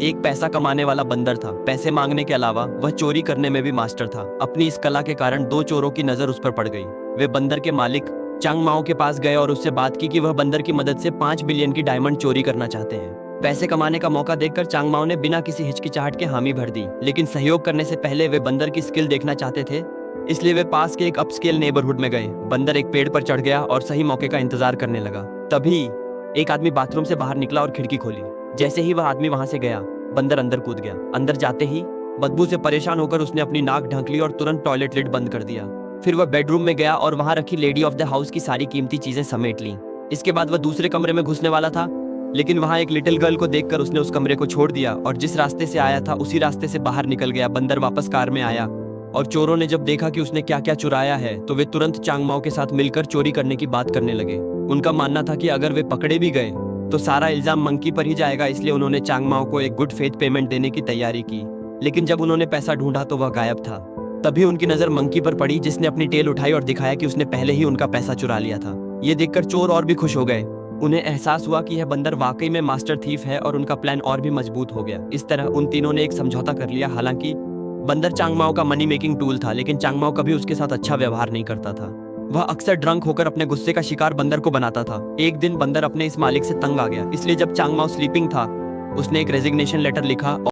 एक पैसा कमाने वाला बंदर था। पैसे मांगने के अलावा वह चोरी करने में भी मास्टर था। अपनी इस कला के कारण दो चोरों की नजर उस पर पड़ गई। वे बंदर के मालिक चांग माओ के पास गए और उससे बात की कि वह बंदर की मदद से 5 बिलियन की डायमंड चोरी करना चाहते हैं। पैसे कमाने का मौका देखकर चांग माओ ने बिना किसी हिचकिचाहट के हामी भर दी, लेकिन सहयोग करने से पहले वे बंदर की स्किल देखना चाहते थे, इसलिए वे पास के एक अपस्केल नेबरहुड में गए। बंदर एक पेड़ पर चढ़ गया और सही मौके का इंतजार करने लगा। तभी एक आदमी बाथरूम से बाहर निकला और खिड़की खोली। जैसे ही वह आदमी वहां से गया, बंदर अंदर कूद गया। अंदर जाते ही बदबू से परेशान होकर उसने अपनी नाक ढक ली और तुरंत टॉयलेट लिड बंद कर दिया। फिर वह बेडरूम में गया और वहां रखी लेडी ऑफ द हाउस की सारी कीमती चीजें समेट ली। इसके बाद वह दूसरे कमरे में घुसने वाला था, लेकिन वहां एक लिटिल गर्ल को देखकर उसने उस कमरे को छोड़ दिया और जिस रास्ते से आया था उसी रास्ते से बाहर निकल गया। बंदर वापस कार में आया और चोरों ने जब देखा कि उसने क्या क्या चुराया है तो वे तुरंत चांग माओ के साथ मिलकर चोरी करने की बात करने लगे। उनका मानना था कि अगर वे पकड़े भी गए तो सारा इल्जाम मंकी पर ही जाएगा, इसलिए उन्होंने चांग माओ को एक गुड फेथ पेमेंट देने की तैयारी की। लेकिन जब उन्होंने पैसा ढूंढा तो वह गायब था। तभी उनकी नजर मंकी पर पड़ी, जिसने अपनी टेल उठाई और दिखाया कि उसने पहले ही उनका पैसा चुरा लिया था। ये देखकर चोर और भी खुश हो गए। उन्हें एहसास हुआ कि यह बंदर वाकई में मास्टर थीफ है और उनका प्लान और भी मजबूत हो गया। इस तरह उन तीनों ने एक समझौता कर लिया। हालांकि बंदर चांग माओ का मनी मेकिंग टूल था, लेकिन चांग माओ कभी उसके साथ अच्छा व्यवहार नहीं करता था। वह अक्सर ड्रंक होकर अपने गुस्से का शिकार बंदर को बनाता था। एक दिन बंदर अपने इस मालिक से तंग आ गया, इसलिए जब चांग माओ स्लीपिंग था उसने एक रेजिग्नेशन लेटर लिखा